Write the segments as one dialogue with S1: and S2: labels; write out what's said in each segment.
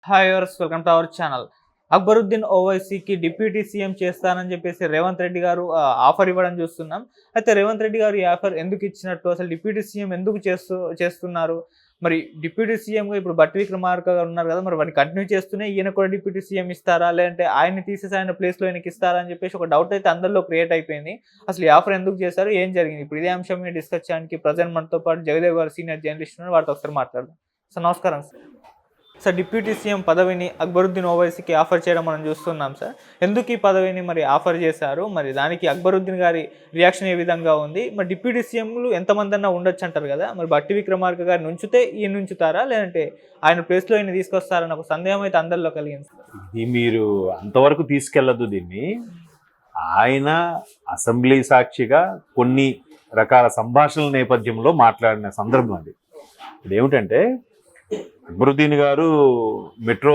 S1: Hi వర్స్ welcome to our channel. Akbaruddin ఓవైసీకి deputy CM చేస్తానని చెప్పేసి రేవంత్ రెడ్డి గారు ఆఫర్ ఇవ్వడం చూస్తున్నాం. అయితే రేవంత్ రెడ్డి గారు ఈ ఆఫర్ ఎందుకు ఇచ్చినట్టు, అసలు డిప్యూటీ సీఎం ఎందుకు చేస్తున్నారు? మరి డిప్యూటీ సీఎంగా ఇప్పుడు బట్టి విక్రమార్క గారు ఉన్నారు కదా, మరి వాటిని కంటిన్యూ చేస్తూనే ఈయన కూడా డిప్యూటీ సీఎం ఇస్తారా, లేదంటే ఆయన్ని తీసేసి ఆయన ప్లేస్లో ఈయనకి ఇస్తారా అని చెప్పేసి ఒక డౌట్ అయితే అందరిలో క్రియేట్ అయిపోయింది. అసలు ఈ ఆఫర్ ఎందుకు చేశారు, ఏం జరిగింది? ఇప్పుడు ఇదే అంశం మీద డిస్కస్ చేయడానికి ప్రజెంట్ మనతో పాటు జగదేవ్ గారు సీనియర్ జర్నలిస్ట్ ఉన్నారు, వారితో ఒకసారి మాట్లాడదాం. సార్ నమస్కారం. సార్ డిప్యూటీ సీఎం పదవిని అక్బరుద్దీన్ ఓవైసీకి ఆఫర్ చేయడం మనం చూస్తున్నాం సార్. ఎందుకు ఈ పదవిని మరి ఆఫర్ చేశారు, మరి దానికి అక్బరుద్దీన్ గారి రియాక్షన్ ఏ విధంగా ఉంది? మరి డిప్యూటీ సీఎంలు ఎంతమంది అన్నా ఉండొచ్చు అంటారు కదా, మరి బట్టి విక్రమార్క గారిని ఉంచితే ఈయన ఉంచుతారా, లేదంటే ఆయన ప్లేస్లో ఈయన తీసుకొస్తారని ఒక సందేహం అయితే అందరిలో కలిగింది.
S2: ఇది మీరు అంతవరకు తీసుకెళ్లదు. దీన్ని ఆయన అసెంబ్లీ సాక్షిగా కొన్ని రకాల సంభాషణల నేపథ్యంలో మాట్లాడిన సందర్భం అది. ఇదేమిటంటే అక్బరుద్దీన్ గారు మెట్రో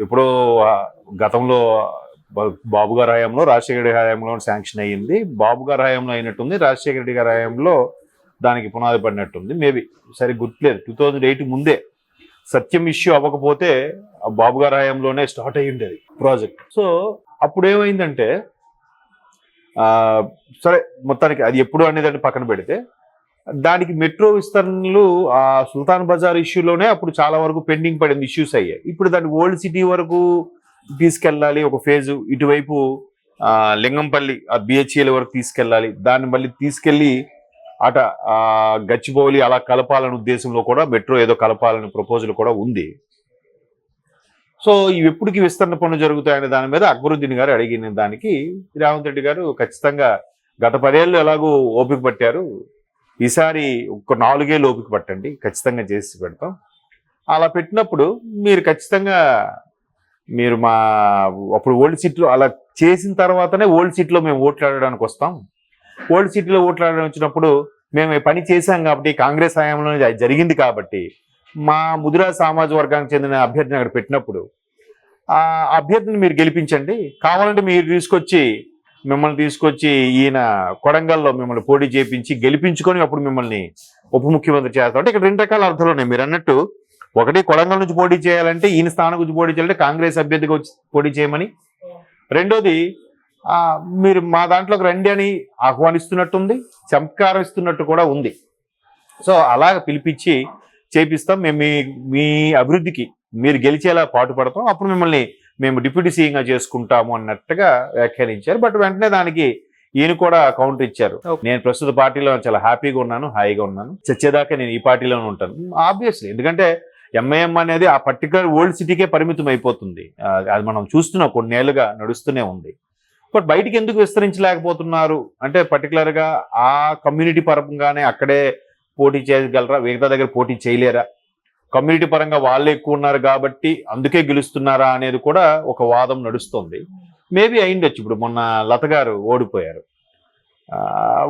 S2: ఎప్పుడో గతంలో బాబు గారి హయాంలో, రాజశేఖర రెడ్డి హయాంలో శాంక్షన్ అయ్యింది. బాబు గారి హయాంలో అయినట్టుంది, రాజశేఖర రెడ్డి గారి హయాంలో దానికి పునాది పడినట్టుంది. మేబీ సరే గుర్తులేదు, 2008 ముందే సత్యం ఇష్యూ అవ్వకపోతే బాబు గారి హయాంలోనే స్టార్ట్ అయ్యి ఉండేది ప్రాజెక్ట్. సో అప్పుడు ఏమైందంటే సరే మొత్తానికి అది ఎప్పుడు అనేదాన్ని పక్కన పెడితే, దానికి మెట్రో విస్తరణలు ఆ సుల్తాన్ బజార్ ఇష్యూలోనే అప్పుడు చాలా వరకు పెండింగ్ పడింది, ఇష్యూస్ అయ్యాయి. ఇప్పుడు దాన్ని ఓల్డ్ సిటీ వరకు తీసుకెళ్ళాలి, ఒక ఫేజు ఇటువైపు లింగంపల్లి ఆ బిహెచ్ఎల్ వరకు తీసుకెళ్ళాలి, దాన్ని మళ్ళీ తీసుకెళ్ళి అట గచ్చిబౌలి అలా కలపాలనే ఉద్దేశంలో కూడా మెట్రో ఏదో కలపాలనే ప్రపోజల్ కూడా ఉంది. సో ఇవి ఎప్పటికి విస్తరణ పనులు జరుగుతాయనే దాని మీద అక్బరుద్దీన్ గారు అడిగిన దానికి రేవంత్ రెడ్డి గారు ఖచ్చితంగా గత 10 ఏళ్ళు ఎలాగో ఓపిక పట్టారు, ఈసారి ఒక 4 ఏళ్ళు ఓపిక పట్టండి, ఖచ్చితంగా చేసి పెడతాం. అలా పెట్టినప్పుడు మీరు ఖచ్చితంగా మీరు మా అప్పుడు ఓల్డ్ సీట్లో అలా చేసిన తర్వాతనే ఓల్డ్ సీట్లో మేము ఓట్లాడడానికి వస్తాం. ఓల్డ్ సీట్లో ఓట్లాడడానికి వచ్చినప్పుడు మేము పని చేశాం కాబట్టి, కాంగ్రెస్ హయాంలో జరిగింది కాబట్టి, మా ముదిరా సామాజిక వర్గానికి చెందిన అభ్యర్థిని అక్కడ పెట్టినప్పుడు ఆ అభ్యర్థిని మీరు గెలిపించండి, కావాలంటే మీరు మిమ్మల్ని తీసుకొచ్చి ఈయన కొడంగల్లో మిమ్మల్ని పోటీ చేయించి గెలిపించుకొని అప్పుడు మిమ్మల్ని ఉప ముఖ్యమంత్రి చేస్తాం. అంటే ఇక్కడ 2 రకాల అర్థాలు ఉన్నాయి. మీరు అన్నట్టు, ఒకటి కొడంగల్ నుంచి పోటీ చేయాలంటే, ఈయన స్థానం గురించి పోటీ చేయాలంటే కాంగ్రెస్ అభ్యర్థిగా వచ్చి పోటీ చేయమని, రెండోది మీరు మా దాంట్లోకి రండి అని ఆహ్వానిస్తున్నట్టుంది, చమత్కారం ఇస్తున్నట్టు కూడా ఉంది. సో అలాగ పిలిపించి చేపిస్తాం, మేము మీ అభివృద్ధికి మీరు గెలిచేలా పాటుపడతాం, అప్పుడు మిమ్మల్ని మేము డిప్యూటీ సీఎంగా చేసుకుంటాము అన్నట్టుగా వ్యాఖ్యానించారు. బట్ వెంటనే దానికి ఈయన కూడా కౌంటర్ ఇచ్చారు. నేను ప్రస్తుత పార్టీలో చాలా హ్యాపీగా ఉన్నాను, హాయిగా ఉన్నాను, చచ్చేదాకా నేను ఈ పార్టీలోనే ఉంటాను. ఆబ్వియస్లీ, ఎందుకంటే ఎంఐఎం అనేది ఆ పర్టికులర్ ఓల్డ్ సిటీకే పరిమితం అయిపోతుంది. అది మనం చూస్తున్నాం, కొన్నేళ్లుగా నడుస్తూనే ఉంది. బట్ బయటికి ఎందుకు విస్తరించలేకపోతున్నారు అంటే, పర్టికులర్గా ఆ కమ్యూనిటీ పరంగానే అక్కడే పోటీ చేయగలరా, మిగతా దగ్గర పోటీ చేయలేరా, కమ్యూనిటీ పరంగా వాళ్ళే ఎక్కువ ఉన్నారు కాబట్టి అందుకే గెలుస్తున్నారా అనేది కూడా ఒక వాదం నడుస్తుంది. మేబీ అయిండొచ్చు. ఇప్పుడు మొన్న లత గారు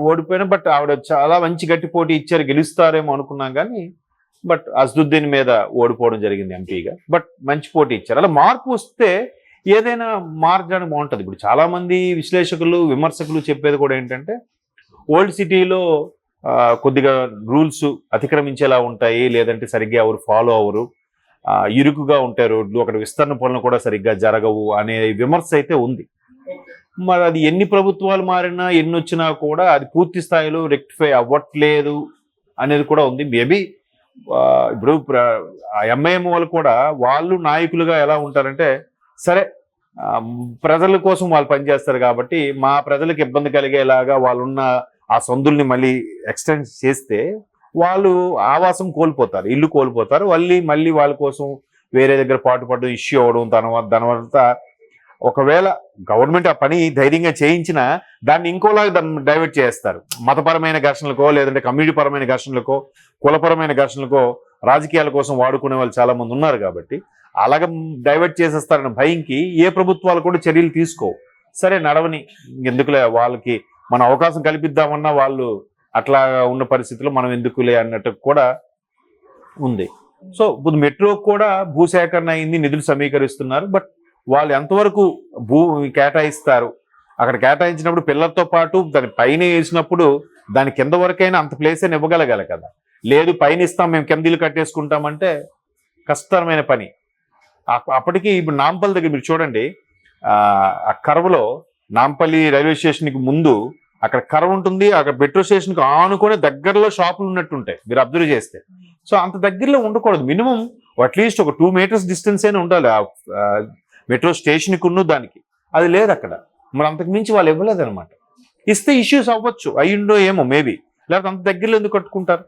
S2: ఓడిపోయినా బట్ ఆవిడ చాలా మంచి గట్టి పోటీ ఇచ్చారు, గెలుస్తారేమో అనుకున్నాం. కానీ బట్ అసదుద్దీన్ మీద ఓడిపోవడం జరిగింది ఎంపీగా. బట్ మంచి పోటీ ఇచ్చారు. అలా మార్పు వస్తే ఏదైనా మార్చడానికి బాగుంటుంది. ఇప్పుడు చాలామంది విశ్లేషకులు, విమర్శకులు చెప్పేది కూడా ఏంటంటే, ఓల్డ్ సిటీలో కొద్దిగా రూల్స్ అతిక్రమించేలా ఉంటాయి, లేదంటే సరిగ్గా ఎవరు ఫాలో అవ్వరు, ఇరుకుగా ఉంటాయి రోడ్లు, అక్కడ విస్తరణ పనులు కూడా సరిగ్గా జరగవు అనే విమర్శ అయితే ఉంది. మరి అది ఎన్ని ప్రభుత్వాలు మారినా, ఎన్ని వచ్చినా కూడా అది పూర్తి స్థాయిలో రెక్టిఫై అవ్వట్లేదు అనేది కూడా ఉంది. మేబీ ఇప్పుడు ఎంఐఎం వాళ్ళు కూడా వాళ్ళు నాయకులుగా ఎలా ఉంటారంటే, సరే ప్రజల కోసం వాళ్ళు పనిచేస్తారు కాబట్టి మా ప్రజలకు ఇబ్బంది కలిగేలాగా వాళ్ళున్న ఆ సందుల్ని మళ్ళీ ఎక్స్టెండ్ చేస్తే వాళ్ళు ఆవాసం కోల్పోతారు, ఇల్లు కోల్పోతారు, మళ్ళీ వాళ్ళ కోసం వేరే దగ్గర పాటుపడడం, ఇష్యూ అవ్వడం, దానివల్ల ఒకవేళ గవర్నమెంట్ ఆ పని ధైర్యంగా చేయించినా దాన్ని ఇంకోలాగా డైవర్ట్ చేస్తారు. మతపరమైన ఘర్షణలకో, లేదంటే కమ్యూనిటీ పరమైన ఘర్షణలకో, కులపరమైన ఘర్షణలకో, రాజకీయాల కోసం వాడుకునే వాళ్ళు చాలా మంది ఉన్నారు కాబట్టి అలాగ డైవర్ట్ చేసేస్తారన్న భయంకి ఏ ప్రభుత్వాలు కూడా చర్యలు తీసుకోవు. సరే నడవని, ఎందుకులే వాళ్ళకి మన అవకాశం కల్పిద్దామన్నా వాళ్ళు అట్లా ఉన్న పరిస్థితుల్లో మనం ఎందుకులే అన్నట్టు కూడా ఉంది. సో ఇప్పుడు మెట్రో కూడా భూసేకరణ అయింది, నిధులు సమీకరిస్తున్నారు. బట్ వాళ్ళు ఎంతవరకు కేటాయిస్తారు, అక్కడ కేటాయించినప్పుడు పిల్లలతో పాటు దాని పైన వేసినప్పుడు దాని కింద వరకైనా అంత ప్లేస్ అయినా ఇవ్వగలగాలి కదా. లేదు పైన ఇస్తాం మేము కింద ఇల్లు కట్టేసుకుంటామంటే కష్టతరమైన పని. అప్పటికి ఇప్పుడు నాంపల్లి దగ్గర మీరు చూడండి, ఆ కర్వలో నాంపల్లి రైల్వే స్టేషన్కి ముందు అక్కడ కర్వ ఉంటుంది, అక్కడ మెట్రో స్టేషన్కి ఆనుకొని దగ్గరలో షాపులు ఉన్నట్టు ఉంటాయి మీరు అబ్జర్వ్ చేస్తే. సో అంత దగ్గరలో ఉండకూడదు, మినిమం అట్లీస్ట్ ఒక 2 మీటర్స్ డిస్టెన్స్ అయినా ఉండాలి ఆ మెట్రో స్టేషన్కి ఉన్న దానికి. అది లేదు అక్కడ, మరి అంతకు మించి వాళ్ళు ఇవ్వలేదు అనమాట. ఇస్తే ఇష్యూస్ అవ్వచ్చు, అయ్యిండో ఏమో మేబీ, లేకపోతే అంత దగ్గరలో ఎందుకు కట్టుకుంటారు,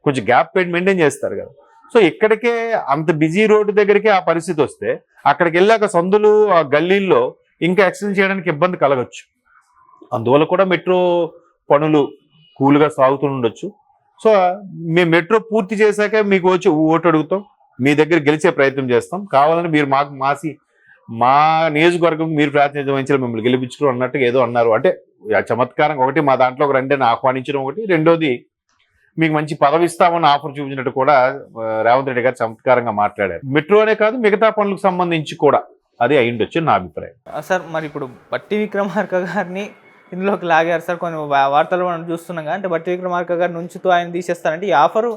S2: కొంచెం గ్యాప్ మెయింటైన్ చేస్తారు కదా. సో ఇక్కడికే అంత బిజీ రోడ్డు దగ్గరికే ఆ పరిస్థితి వస్తే అక్కడికి వెళ్ళాక సందులు ఆ గల్లీల్లో ఇంకా ఎక్స్టెండ్ చేయడానికి ఇబ్బంది కలగచ్చు. అందువల్ల కూడా మెట్రో పనులు కూల్గా సాగుతుండొచ్చు. సో మేము మెట్రో పూర్తి చేశాక మీకు వచ్చి ఓటు అడుగుతాం, మీ దగ్గర గెలిచే ప్రయత్నం చేస్తాం, కావాలని మీరు మా నియోజకవర్గం మీరు ప్రాతినిధ్యం వహించాలి, మిమ్మల్ని గెలిపించుకోవడం అన్నట్టుగా ఏదో అన్నారు. అంటే చమత్కారంగా ఒకటి మా దాంట్లో ఒక రెండేని ఆహ్వానించడం ఒకటి, రెండోది మీకు మంచి పదవి ఇస్తామని ఆఫర్ చూపించినట్టు కూడా రేవంత్ రెడ్డి గారు చమత్కారంగా మాట్లాడారు. మెట్రో అనే కాదు మిగతా పనులకు సంబంధించి కూడా అది అయ్యుండొచ్చు నా అభిప్రాయం.
S1: సార్ మరి ఇప్పుడు బట్టి విక్రమార్క గారిని ఇందులోకి లాగారు సార్, కొన్ని వార్తలు మనం చూస్తున్నాం. అంటే బట్టి విక్రమార్క గారిని ఉంచుతూ ఆయన తీసేస్తారంటే ఈ ఆఫరు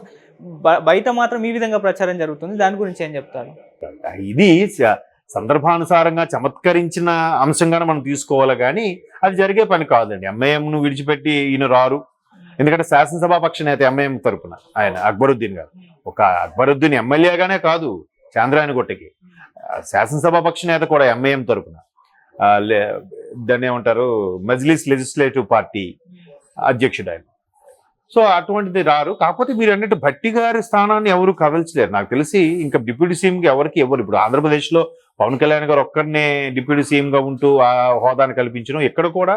S1: బయట మాత్రం ఈ విధంగా ప్రచారం జరుగుతుంది, దాని గురించి ఏం చెప్తారు?
S2: ఇది సందర్భానుసారంగా చమత్కరించిన అంశంగానే మనం తీసుకోవాలి, కానీ అది జరిగే పని కాదండి. ఎంఐఎంను విడిచిపెట్టి ఈయన రారు, ఎందుకంటే శాసనసభా పక్ష నేత ఎంఐఎం తరపున ఆయన అక్బరుద్దీన్ గారు. ఒక అక్బరుద్దీన్ ఎమ్మెల్యేగానే కాదు, చాంద్రాయణగుట్టకి శాసనసభా పక్ష నేత కూడా ఎంఐఎం తరపున, దాన్ని ఏమంటారు, మజ్లిస్ లెజిస్లేటివ్ పార్టీ అధ్యక్షుడు ఆయన. సో అటువంటిది రారు. కాకపోతే మీరు అన్నట్టు భట్టి గారి స్థానాన్ని ఎవరు కదల్చలేరు నాకు తెలిసి. ఇంకా డిప్యూటీ సీఎంకి ఎవరికి ఎవరు, ఇప్పుడు ఆంధ్రప్రదేశ్లో పవన్ కళ్యాణ్ గారు ఒక్కరినే డిప్యూటీ సీఎంగా ఉంటూ ఆ హోదాను కల్పించడం, ఇక్కడ కూడా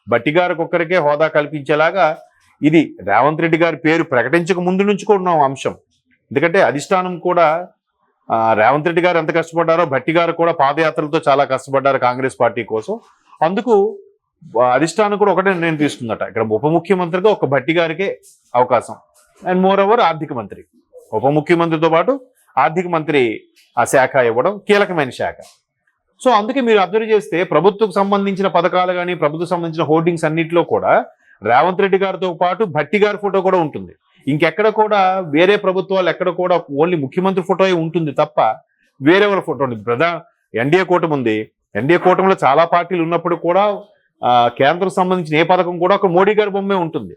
S2: భట్టి గారికి ఒక్కరికే హోదా కల్పించేలాగా ఇది రేవంత్ రెడ్డి గారి పేరు ప్రకటించక ముందు నుంచి కూడా ఉన్న అంశం. ఎందుకంటే అధిష్టానం కూడా రేవంత్ రెడ్డి గారు ఎంత కష్టపడ్డారో భట్టి గారు కూడా పాదయాత్రలతో చాలా కష్టపడ్డారు కాంగ్రెస్ పార్టీ కోసం. అందుకు అధిష్టానం కూడా ఒకటే నిర్ణయం తీసుకుందట, ఇక్కడ ఉప ముఖ్యమంత్రిగా ఒక భట్టి గారికే అవకాశం, అండ్ మోర్ ఓవర్ ఆర్థిక మంత్రి, ఉప ముఖ్యమంత్రితో పాటు ఆర్థిక మంత్రి ఆ శాఖ ఇవ్వడం కీలకమైన శాఖ. సో అందుకే మీరు అబ్జర్వ్ చేస్తే ప్రభుత్వం సంబంధించిన పథకాలు కానీ ప్రభుత్వం సంబంధించిన హోర్డింగ్స్ అన్నింటిలో కూడా రేవంత్ రెడ్డి గారితో పాటు భట్టి గారి ఫోటో కూడా ఉంటుంది. ఇంకెక్కడ కూడా వేరే ప్రభుత్వాలు ఎక్కడ కూడా ఓన్లీ ముఖ్యమంత్రి ఫోటో ఉంటుంది తప్ప వేరే వాళ్ళ ఫోటో ఉంది. ఎన్డీఏ కూటమి ఉంది, ఎన్డీఏ కూటమిలో చాలా పార్టీలు ఉన్నప్పుడు కూడా కేంద్రం సంబంధించిన ఏ పథకం కూడా ఒక మోడీ గారి బొమ్మే ఉంటుంది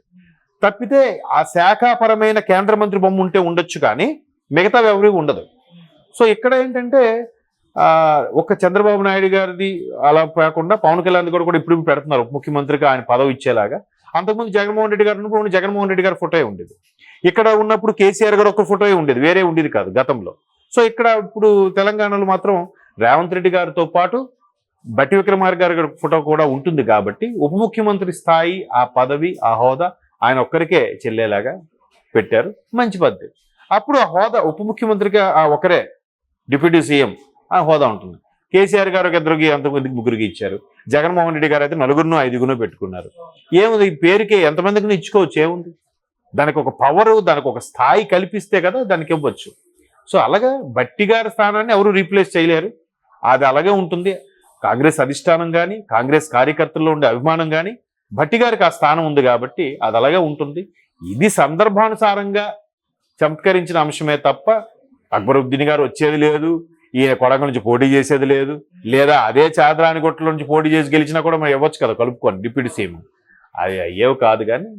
S2: తప్పితే ఆ శాఖాపరమైన కేంద్ర మంత్రి బొమ్మ ఉంటే ఉండొచ్చు, కానీ మిగతా ఎవరి ఉండదు. సో ఇక్కడ ఏంటంటే ఒక చంద్రబాబు నాయుడు గారిది అలా కాకుండా పవన్ కళ్యాణ్ గారు కూడా ఇప్పుడు పెడుతున్నారు ఉప ముఖ్యమంత్రిగా ఆయన పదవి ఇచ్చేలాగా. అంతకుముందు జగన్మోహన్ రెడ్డి గారు ఉన్నప్పుడు జగన్మోహన్ రెడ్డి గారి ఫోటో ఉండేది, ఇక్కడ ఉన్నప్పుడు కేసీఆర్ గారు ఒక ఫోటో ఉండేది, వేరే ఉండేది కాదు గతంలో. సో ఇక్కడ ఇప్పుడు తెలంగాణలో మాత్రం రేవంత్ రెడ్డి గారితో పాటు బట్టి విక్రమార్క గారి ఫోటో కూడా ఉంటుంది కాబట్టి ఉప ముఖ్యమంత్రి స్థాయి ఆ పదవి ఆ హోదా ఆయన ఒక్కరికే చెల్లేలాగా పెట్టారు. మంచి పద్ధతి. అప్పుడు ఆ హోదా ఉప ముఖ్యమంత్రిగా ఆ ఒకరే డిప్యూటీ సీఎం ఆ హోదా ఉంటుంది. కేసీఆర్ గారు ఇద్దరికి ఎంతమందికి ముగ్గురికి ఇచ్చారు, జగన్మోహన్ రెడ్డి గారు అయితే 4 5 పెట్టుకున్నారు. ఏముంది పేరుకే ఎంతమందికి ఇచ్చుకోవచ్చు, ఏముంది, దానికి ఒక పవరు దానికి ఒక స్థాయి కల్పిస్తే కదా దానికి ఇవ్వచ్చు. సో అలాగే బట్టి గారి స్థానాన్ని ఎవరు రీప్లేస్ చేయలేరు, అది అలాగే ఉంటుంది. కాంగ్రెస్ అధిష్టానం కానీ కాంగ్రెస్ కార్యకర్తల్లో ఉండే అభిమానం కానీ భట్టి గారికి ఆ స్థానం ఉంది కాబట్టి అది అలాగే ఉంటుంది. ఇది సందర్భానుసారంగా చమత్కరించిన అంశమే తప్ప అక్బరుద్దీన్ గారు వచ్చేది లేదు, ఈయన కొడక నుంచి పోటీ చేసేది లేదు, లేదా అదే చాదరానిగొట్టల నుంచి పోటీ చేసి గెలిచినా కూడా మనం ఇవ్వచ్చు కదా కలుపుకొని డిప్యూటీ సీఎం, అది అయ్యేవి కాదు. కానీ